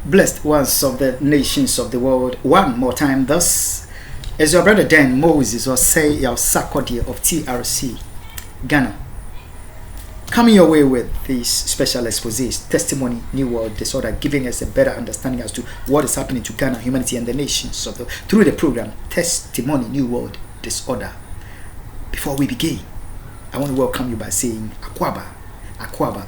Blessed ones of the nations of the world, one more time. Thus, as your brother Dan Moses or say your Sakodi of TRC Ghana, coming your way with these special exposés, testimony, new world disorder, giving us a better understanding as to what is happening to Ghana, humanity, and the nations of the through the program Testimony, New World Disorder. Before we begin, I want to welcome you by saying Akwaba,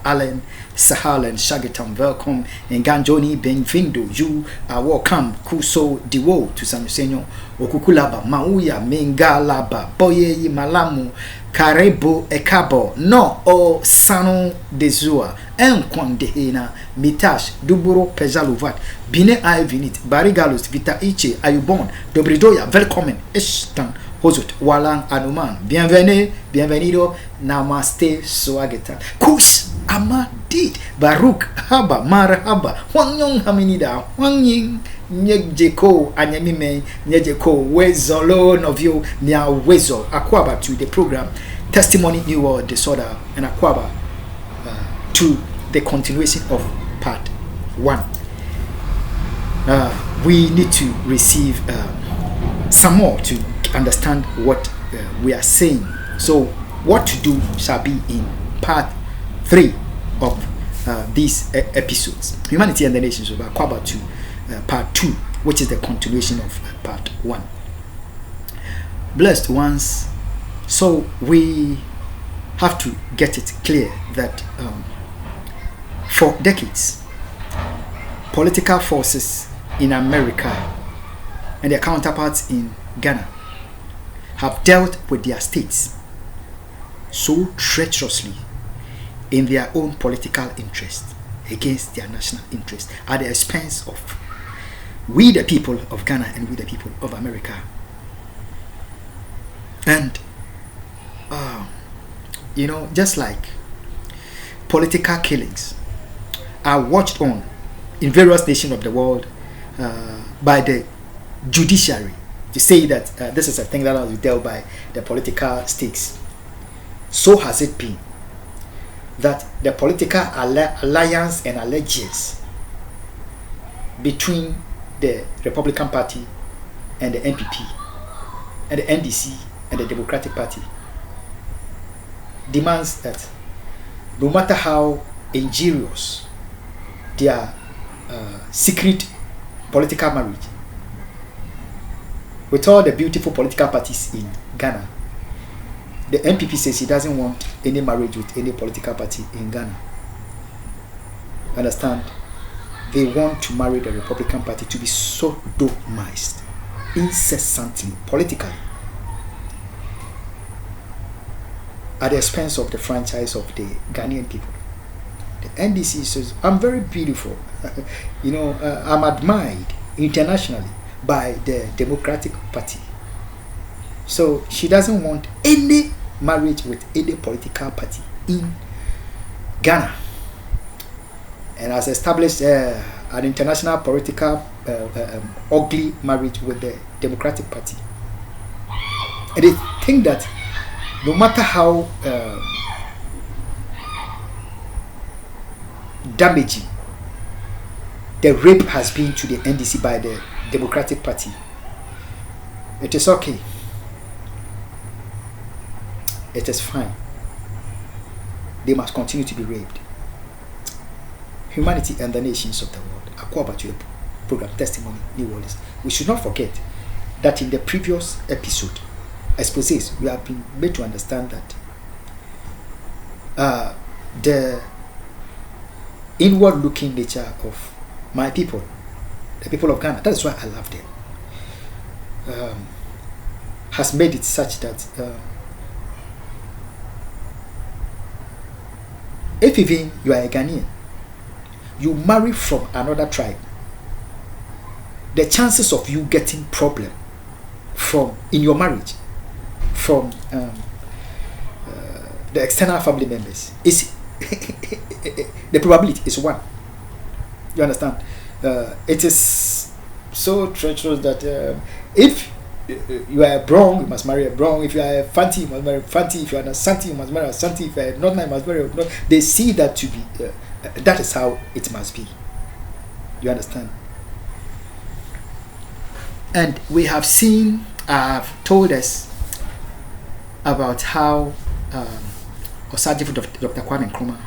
Allen, Sahal, and Shagitam, welcome. And Ganjoni, Benvindo, you are welcome. Kuso, Diwo, to San Senor, Okukulaba, Mauya, Mengalaba, Boye, Malamu, Karebo, Ekabo, no, o Sano de Zua, Enquan de Hena, Mitash, Duburo, Pejaluvat, Bine Ivinit, Barigalus, Vita Iche, Ayubon, Dobridoya, welcome, Eshtan. Hozut, Walang Anuman, bienvenido, namaste, swageta. Kus, amadit, Baruch, haba, marhaba, Hwanyong haminida, Hwanying, Nyejeko, Anyamime, Nyejeko, Wezolo, Novio, Nya Wezo, Akwaba to the program, Testimony, New World Disorder, and Akwaba to the continuation of part 1. We need to receive some more to understand what we are saying. So what to do shall be in part 3 of these episodes, Humanity and the Nations of Akwaba, to part 2, which is the continuation of part 1. Blessed ones, so we have to get it clear that for decades political forces in America and their counterparts in Ghana have dealt with their states so treacherously in their own political interest against their national interest at the expense of we the people of Ghana and we the people of America. And just like political killings are watched on in various nations of the world by the judiciary, to say that this is a thing that was dealt by the political stakes, so has it been that the political alliance and allegiance between the Republican Party and the NPP and the NDC and the Democratic Party demands that no matter how injurious their secret political marriage with all the beautiful political parties in Ghana, the NPP says he doesn't want any marriage with any political party in Ghana. Understand? They want to marry the Republican Party to be sodomized incessantly, politically, at the expense of the franchise of the Ghanaian people. The NDC says, I'm very beautiful. I'm admired internationally by the Democratic Party. So she doesn't want any marriage with any political party in Ghana, and has established an international political ugly marriage with the Democratic Party. And they think that no matter how damaging the rape has been to the NDC by the Democratic Party, it is okay. It is fine. They must continue to be raped. Humanity and the nations of the world. Akwaba to the program Testimony, New World. We should not forget that in the previous episode, exposés, we have been made to understand that the inward-looking nature of my people, the people of Ghana, that is why I love them, has made it such that if even you are a Ghanaian, you marry from another tribe, the chances of you getting problem from in your marriage from the external family members is the probability is 1. You understand? It is so treacherous that if you are a Brong, you must marry a Brong. If you are a Fanti, you must marry a Fanti. If you are a Santi, you must marry a Santi. If you are a Northern, you must marry a North. They see that to be that is how it must be. You understand? And we have seen, told us about how Osagyefo Dr. Kwame Nkrumah,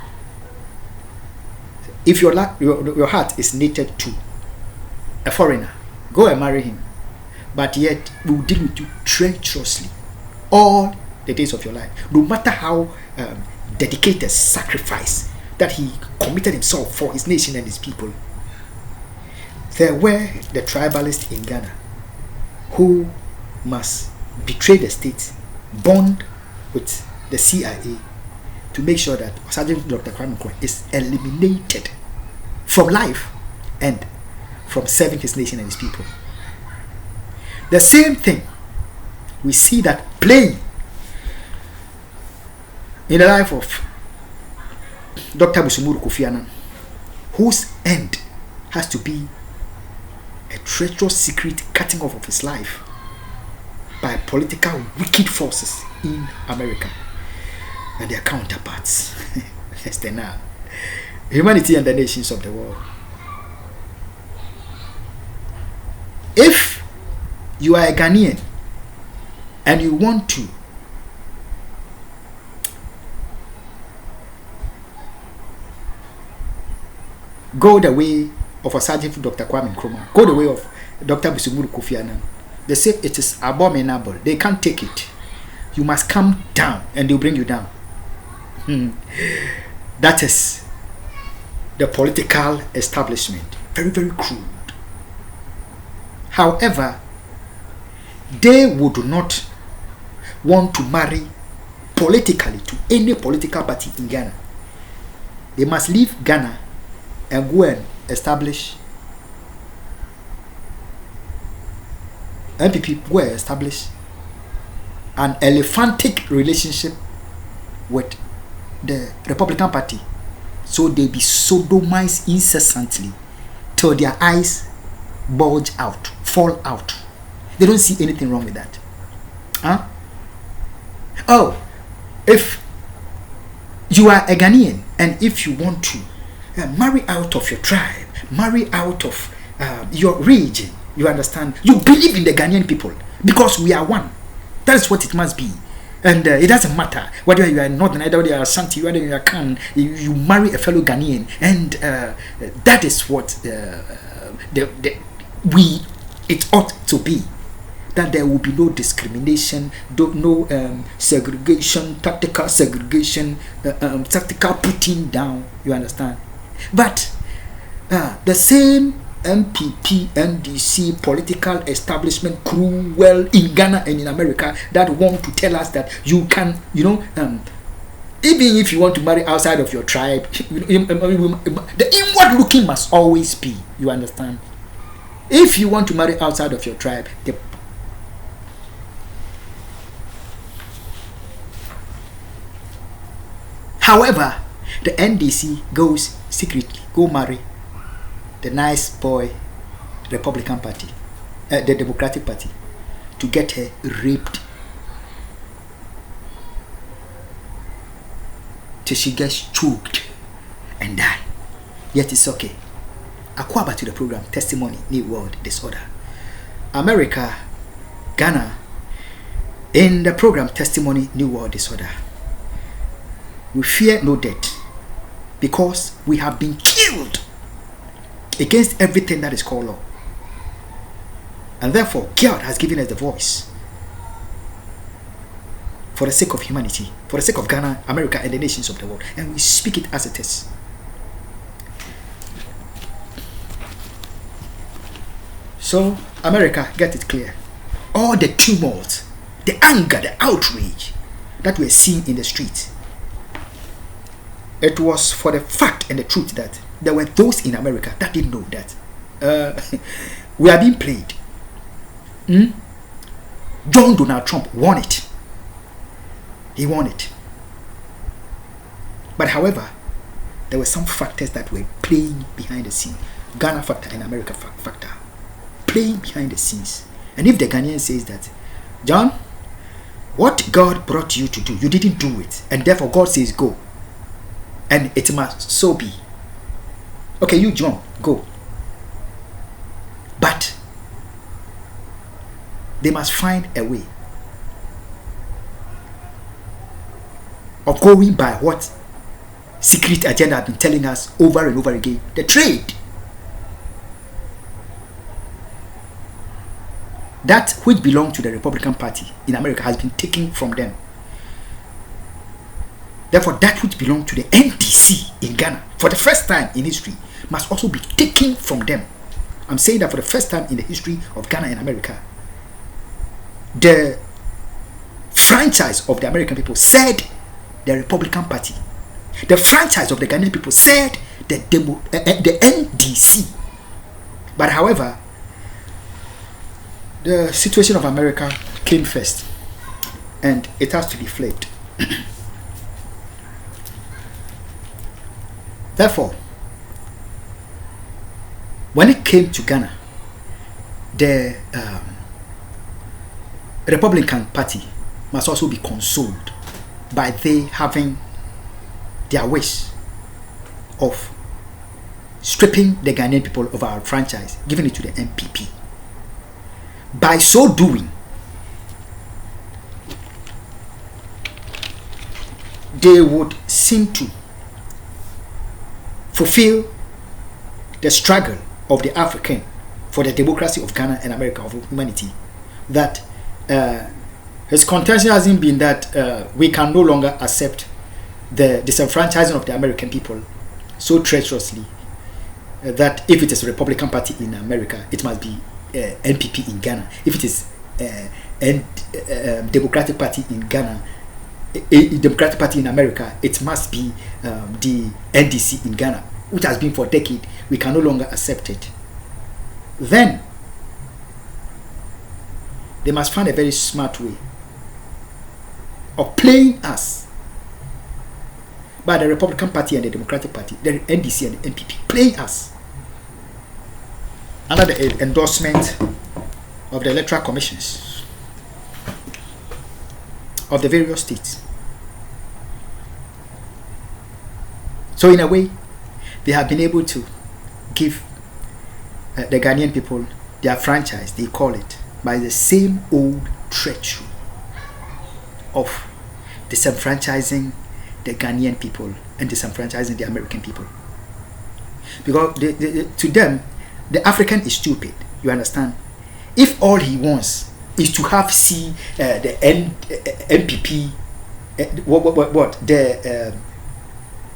if your heart is knitted to a foreigner, go and marry him. But yet, we will deal with you treacherously all the days of your life. No matter how dedicated sacrifice that he committed himself for his nation and his people. There were the tribalists in Ghana who must betray the state, bond with the CIA to make sure that Sergeant Dr. Kwame Nkrumah is eliminated from life and from serving his nation and his people. The same thing we see that playing in the life of Dr. Busumuru Kofi Annan, whose end has to be a treacherous secret cutting off of his life by political wicked forces in America and their counterparts. Yes, they are. Humanity and the nations of the world. If you are a Ghanaian and you want to go the way of Osagyefo Dr. Kwame Nkrumah, go the way of Dr. Busumuru Kofi Annan, they say it is abominable. They can't take it. You must come down and they'll bring you down. That is the political establishment. Very, very crude. However, they would not want to marry politically to any political party in Ghana. They must leave Ghana and go and establish MPP, go and establish an elephantic relationship with the Republican Party, so they be sodomized incessantly till their eyes bulge out, fall out. They don't see anything wrong with that. Huh? Oh, if you are a Ghanaian and if you want to marry out of your tribe, marry out of your region, you understand? You believe in the Ghanaian people because we are one. That is what it must be. And it doesn't matter whether you are Northern, whether you are Ashanti, whether you are Kan, you marry a fellow Ghanaian. And that is what it ought to be. That there will be no discrimination, no segregation, tactical segregation, tactical putting down. You understand? But the same MPP, NDC, political establishment crew, well, in Ghana and in America, that want to tell us that you can, even if you want to marry outside of your tribe, the inward looking must always be. You understand? If you want to marry outside of your tribe, however, the NDC goes secretly, go marry the nice boy Republican Party, the Democratic Party, to get her raped till she gets choked and die. Yet it's okay. Akwaba to the program Testimony, New World Disorder. America, Ghana, in the program Testimony, New World Disorder. We fear no death because we have been killed against everything that is called law. And therefore, God has given us the voice for the sake of humanity, for the sake of Ghana, America, and the nations of the world. And we speak it as it is. So, America, get it clear. All the tumult, the anger, the outrage that we're seeing in the street, it was for the fact and the truth that there were those in America that didn't know that we are being played. John Donald Trump won it. He won it. But however, there were some factors that were playing behind the scene. Ghana factor and America factor. Playing behind the scenes. And if the Ghanaian says that, John, what God brought you to do, you didn't do it. And therefore God says go. And it must so be. Okay, you John, go. But they must find a way of going by what secret agenda have been telling us over and over again. The trade. That which belonged to the Republican Party in America has been taken from them. Therefore, that which belonged to the NDC in Ghana, for the first time in history, must also be taken from them. I'm saying that for the first time in the history of Ghana and America, the franchise of the American people said the Republican Party. The franchise of the Ghanaian people said the NDC. But however, the situation of America came first, and it has to be flipped. Therefore, when it came to Ghana, the Republican Party must also be consoled by they having their wish of stripping the Ghanaian people of our franchise, giving it to the NPP. By so doing, they would seem to fulfill the struggle of the African for the democracy of Ghana and America, of humanity. That his contention hasn't been that we can no longer accept the disenfranchising of the American people so treacherously that if it is a Republican Party in America, it must be NPP in Ghana. If it is Democratic Party in Ghana, a Democratic Party in America, it must be the NDC in Ghana, which has been for a decade. We can no longer accept it. Then they must find a very smart way of playing us by the Republican Party and the Democratic Party, the NDC and the NPP, playing us under the endorsement of the electoral commissions of the various states. So in a way, they have been able to give the Ghanaian people their franchise, they call it, by the same old treachery of disenfranchising the Ghanaian people and disenfranchising the American people. Because to them, the African is stupid, you understand? If all he wants is to have the NPP, the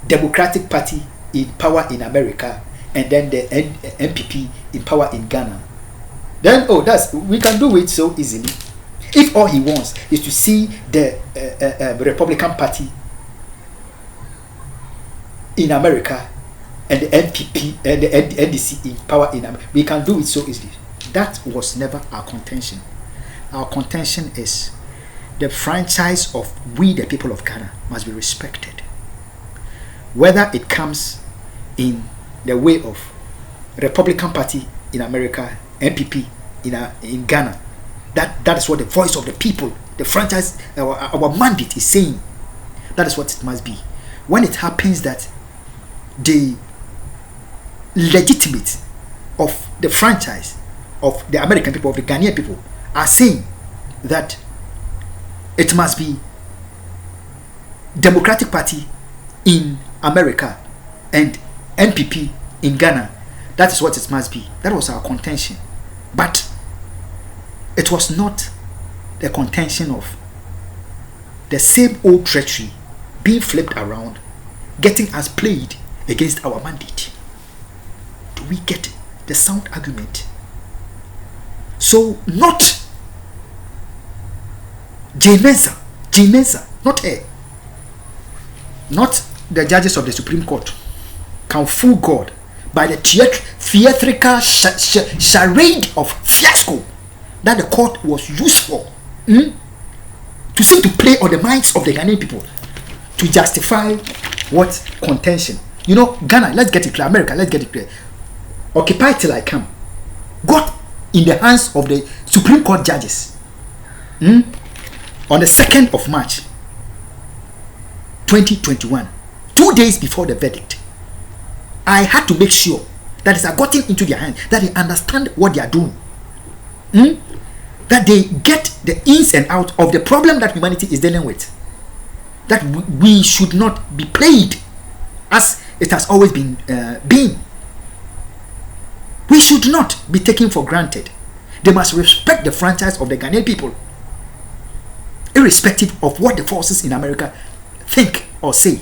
Democratic Party in power in America, and then the NPP in power in Ghana, then we can do it so easily. If all he wants is to see the Republican Party in America and the NPP and the NDC in power in America, we can do it so easily. That was never our contention. Our contention is the franchise of we the people of Ghana must be respected, whether it comes in the way of Republican Party in America, NPP in Ghana. That is what the voice of the people, the franchise, our mandate is saying. That is what it must be. When it happens that the legitimate of the franchise of the American people, of the Ghanaian people, are saying that it must be Democratic Party in America and NPP in Ghana, that is what it must be. That was our contention. But it was not the contention of the same old treachery being flipped around, getting us played against our mandate. Do we get the sound argument? So not Jane Mensah, not her, not the judges of the Supreme Court can fool God by the theatrical charade of fiasco that the court was used for, to seem to play on the minds of the Ghanaian people to justify what contention. You know, Ghana, let's get it clear. America, let's get it clear. Occupy Till I Come got in the hands of the Supreme Court judges on the 2nd of March 2021, 2 days before the verdict. I had to make sure that is gotten into their hands, that they understand what they are doing. That they get the ins and outs of the problem that humanity is dealing with. That we should not be played as it has always been. We should not be taken for granted. They must respect the franchise of the Ghanaian people, irrespective of what the forces in America think or say.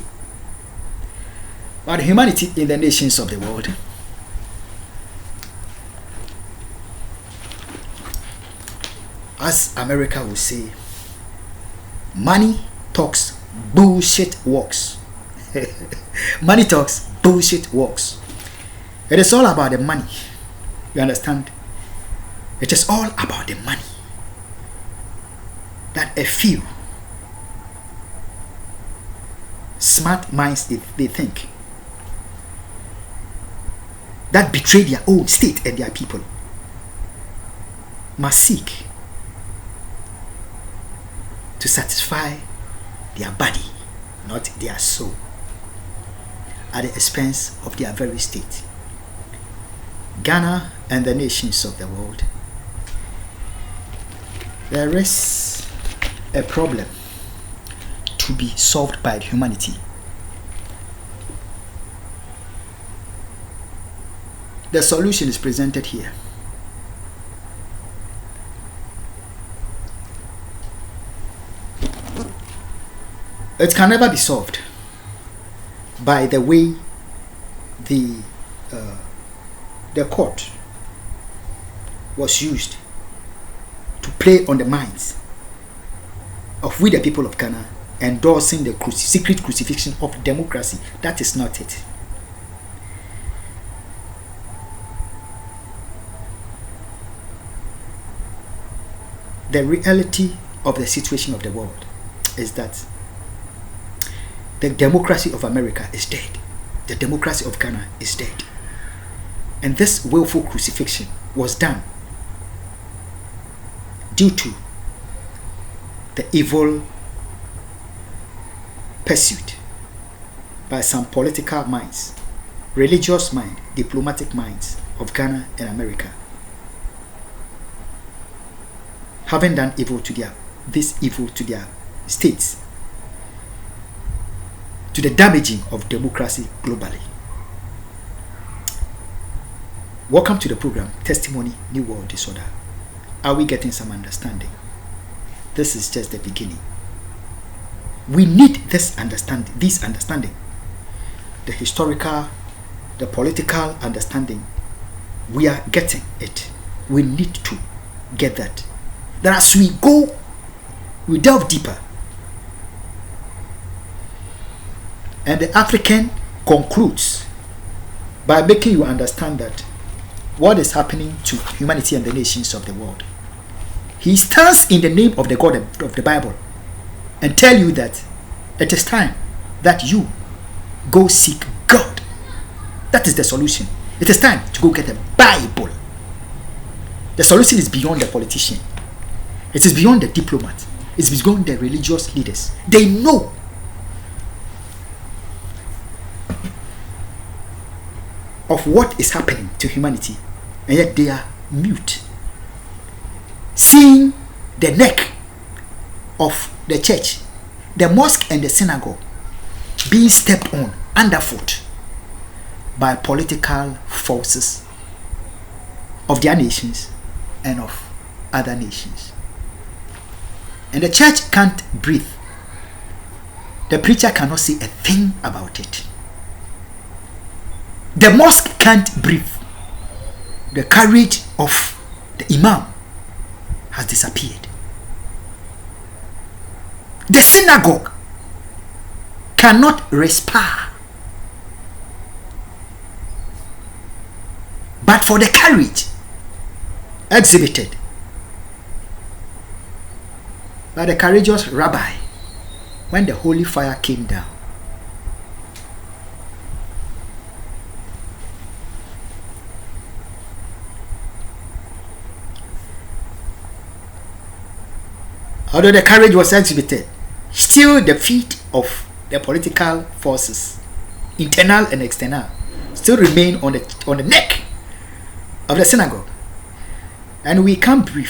But humanity in the nations of the world, as America will say, money talks, bullshit walks. Money talks, bullshit walks. It is all about the money. You understand? It is all about the money. That a few smart minds, they think, that betray their own state and their people, must seek to satisfy their body, not their soul, at the expense of their very state. Ghana and the nations of the world, there is a problem to be solved by humanity. The solution is presented here. It can never be solved by the way the court was used to play on the minds of we the people of Ghana, endorsing the secret crucifixion of democracy. That is not it. The reality of the situation of the world is that the democracy of America is dead. The democracy of Ghana is dead. And this willful crucifixion was done due to the evil pursuit by some political minds, religious minds, diplomatic minds of Ghana and America, having done evil to their states, to the damaging of democracy globally. Welcome to the program, Testimony New World Disorder. Are we getting some understanding? This is just the beginning. We need this understanding, the historical, the political understanding. We are getting it. We need to get that. That as we go, we delve deeper. And the African concludes by making you understand that what is happening to humanity and the nations of the world. He stands in the name of the God of the Bible and tell you that it is time that you go seek God. That is the solution. It is time to go get the Bible. The solution is beyond the politician. It is beyond the diplomat. It's beyond the religious leaders. They know. Of what is happening to humanity, and yet they are mute. Seeing the neck of the church, the mosque and the synagogue being stepped on underfoot by political forces of their nations and of other nations. And the church can't breathe. The preacher cannot say a thing about it. The mosque can't breathe. The courage of the imam has disappeared. The synagogue cannot respire. But for the courage exhibited by the courageous rabbi when the holy fire came down, although the courage was exhibited, still the feet of the political forces, internal and external, still remain on the neck of the synagogue, and we can't breathe.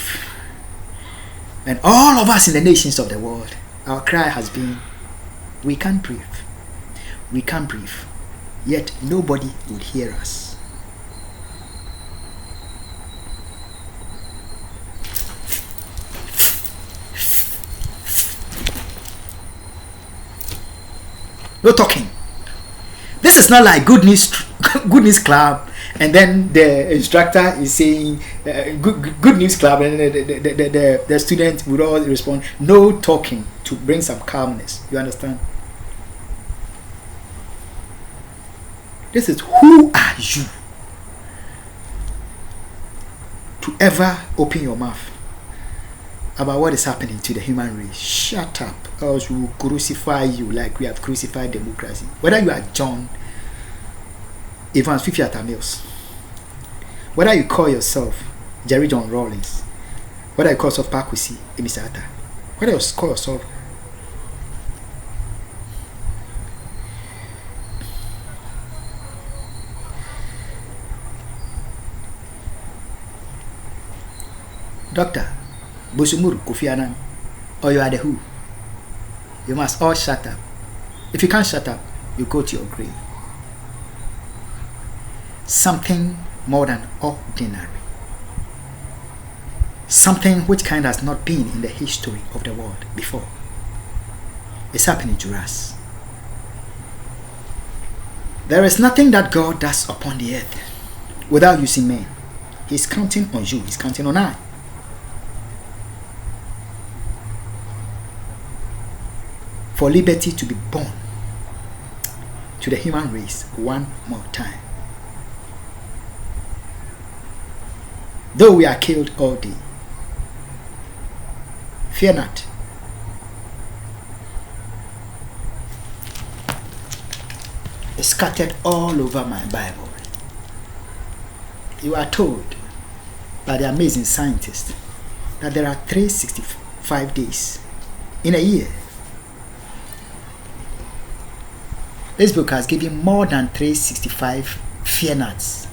And all of us in the nations of the world, our cry has been, we can't breathe. We can't breathe. Yet nobody would hear us. No talking. This is not like good news club, and then the instructor is saying good news club, and the students would all respond, no talking, to bring some calmness. You understand? This is, who are you to ever open your mouth about what is happening to the human race? Shut up, or else we will crucify you like we have crucified democracy. Whether you are John Evans Fifiata Mills, whether you call yourself Jerry John Rawlings, whether you call yourself Pakwesi Emisata, whether you call yourself Dr. Busumuru Kofi Annan, or you are the who, you must all shut up. If you can't shut up, you go to your grave. Something more than ordinary, something which kind has not been in the history of the world before, is happening to us. There is nothing that God does upon the earth without using men. He's counting on you, he's counting on I. For liberty to be born to the human race one more time. Though we are killed all day, fear not. It's scattered all over my Bible. You are told by the amazing scientists that there are 365 days in a year. This book has given more than 365 fear nuts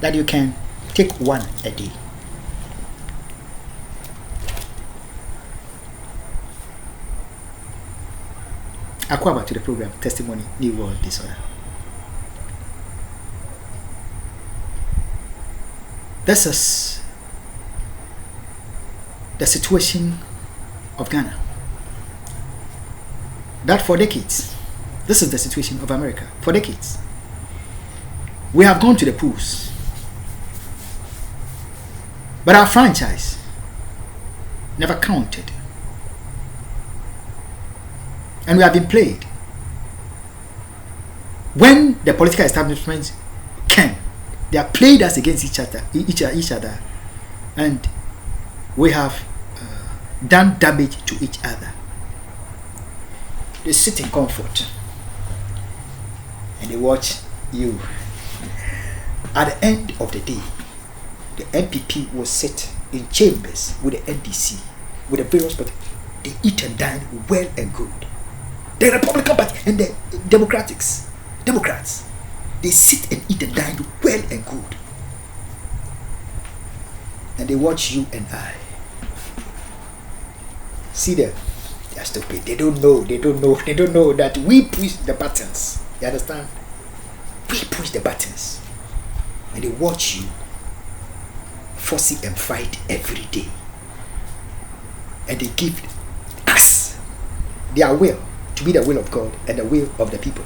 that you can take one a day. Akwaba to the program Testimony New World Disorder. This is the situation of Ghana. That for decades, this is the situation of America. For decades, we have gone to the pools, but our franchise never counted, and we have been played. When the political establishment came, they have played us against each other, and we have done damage to each other. They sit in comfort and they watch you. At the end of the day, the MPP will sit in chambers with the NDC, with the various parties. They eat and dine well and good. The Republican Party and the Democrats, they sit and eat and dine well and good. And they watch you and I. See them. They are stupid. They don't know that we push the buttons. You understand? We push the buttons. And they watch you fussy and fight every day. And they give us their will to be the will of God and the will of the people.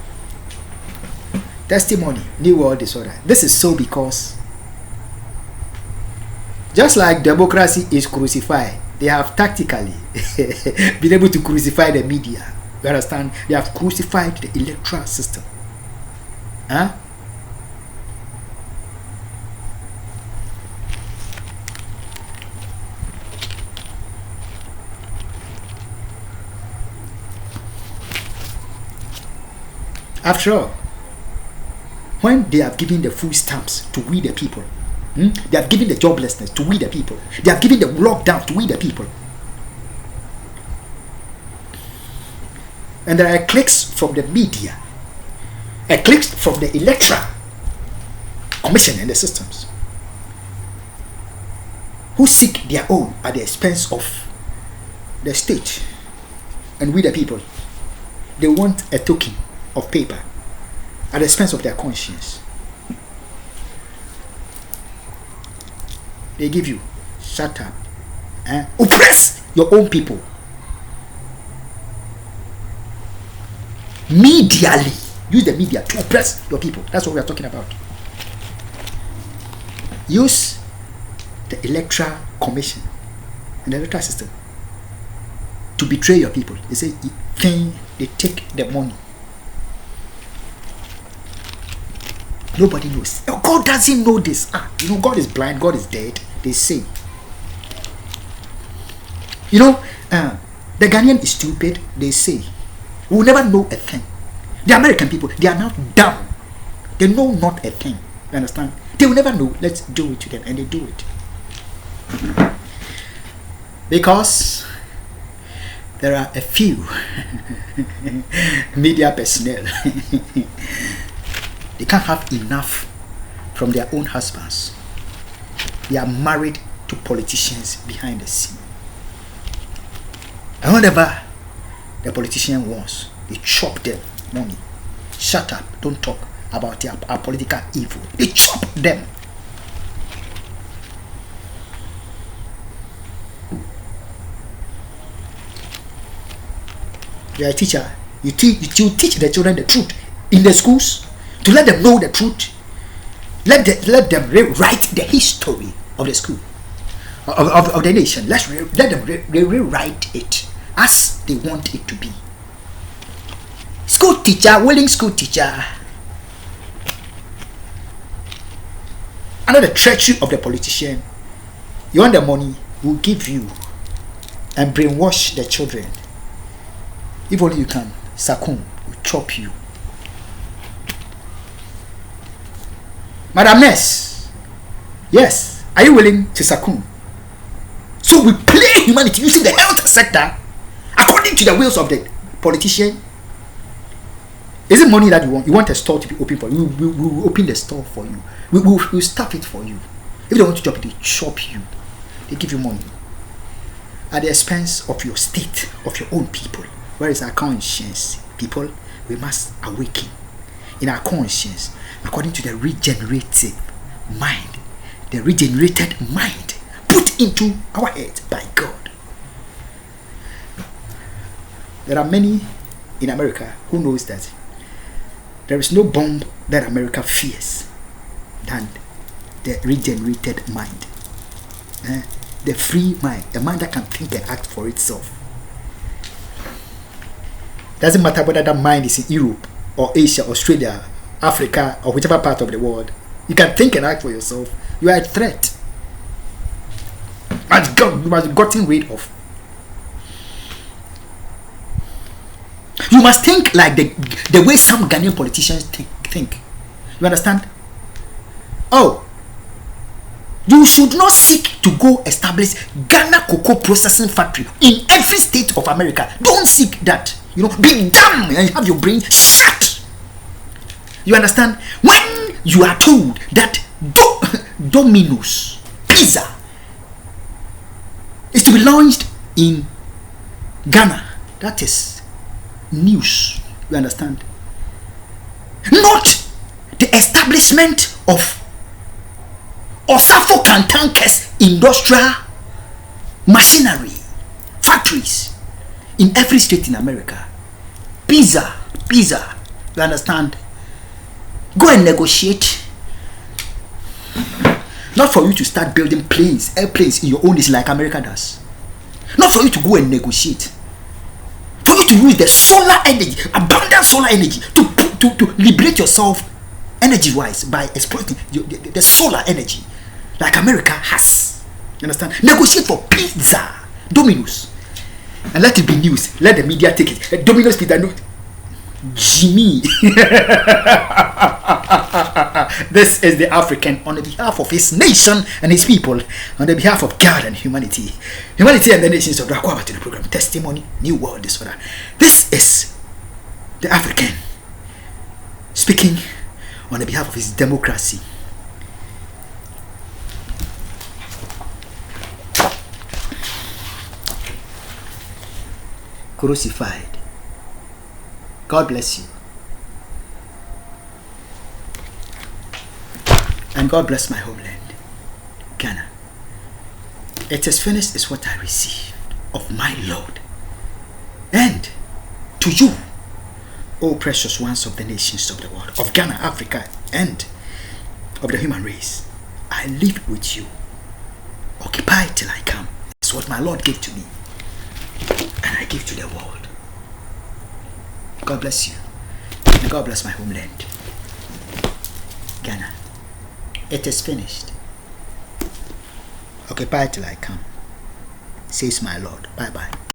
Testimony, New World Disorder. This is so because just like democracy is crucified, they have tactically been able to crucify the media. You understand? They have crucified the electoral system. Huh? After all, when they have given the food stamps to we the people, they have given the joblessness to we the people, they have given the lockdown to we the people, and there are clicks from the media eclipsed from the electoral commission and the systems, who seek their own at the expense of the state and we the people. They want a token of paper at the expense of their conscience. They give you, shut up, oppress your own people medially. Use the media to oppress your people. That's what we are talking about. Use the electoral commission and the electoral system to betray your people. They say they take the money. Nobody knows. God doesn't know this. God is blind, God is dead. They say. The Ghanaian is stupid. They say. We will never know a thing. The American people, they are now dumb. They know not a thing. You understand? They will never know. Let's do it to them. And they do it. Because there are a few media personnel. They can't have enough from their own husbands. They are married to politicians behind the scene. And whatever the politician wants, they chop them money. Shut up, don't talk about our political evil. They chop them. You are a teacher. You teach the children the truth in the schools, to let them know the truth. Let them rewrite the history of the school, of the nation. Let them rewrite it as they want it to be. School teacher, willing school teacher. Another treachery of the politician. You want the money, we'll give you and brainwash the children. If only you can, Sakun will chop you. Madam Ness, yes, are you willing to Sakun? So we play humanity using the health sector according to the wills of the politician. Is it money that you want? You want a store to be open for you? We will open the store for you. We will stop it for you. If they want to chop it, they chop you. They give you money at the expense of your state, of your own people. Where is our conscience? People, we must awaken in our conscience according to the regenerative mind, the regenerated mind put into our heads by God. There are many in America who knows that there is no bomb that America fears than the regenerated mind, the free mind, a mind that can think and act for itself. Doesn't matter whether that mind is in Europe or Asia, Australia, Africa, or whichever part of the world. You can think and act for yourself. You are a threat. You must be gotten rid of. You must think like the way some Ghanaian politicians think. You understand? Oh, you should not seek to go establish Ghana cocoa processing factory in every state of America. Don't seek that. Be dumb and have your brain shut. You understand? When you are told that Domino's Pizza is to be launched in Ghana, that is news. You understand? Not the establishment of Osafo Kantanke's industrial machinery factories in every state in America. Pizza. You understand? Go and negotiate. Not for you to start building airplanes in your own nation like America does. Not for you to go and negotiate. For you to use the solar energy, abundant solar energy, to liberate yourself energy-wise by exploiting the solar energy like America has. You understand? Negotiate for pizza, Domino's, and let it be news. Let the media take it. Domino's pizza, no, Jimmy. This is the African on the behalf of his nation and his people, on the behalf of God and humanity. Humanity and the nations of Drakwaba to the program. Testimony, New World Disorder. This is the African speaking on the behalf of his democracy. Crucified. God bless you. And God bless my homeland, Ghana. It is finished is what I received of my Lord. And to you, O precious ones of the nations of the world, of Ghana, Africa, and of the human race, I live with you. Occupy till I come. It's what my Lord gave to me, and I give to the world. God bless you, and God bless my homeland, Ghana. It is finished. Occupy till I come, says my Lord. Bye bye.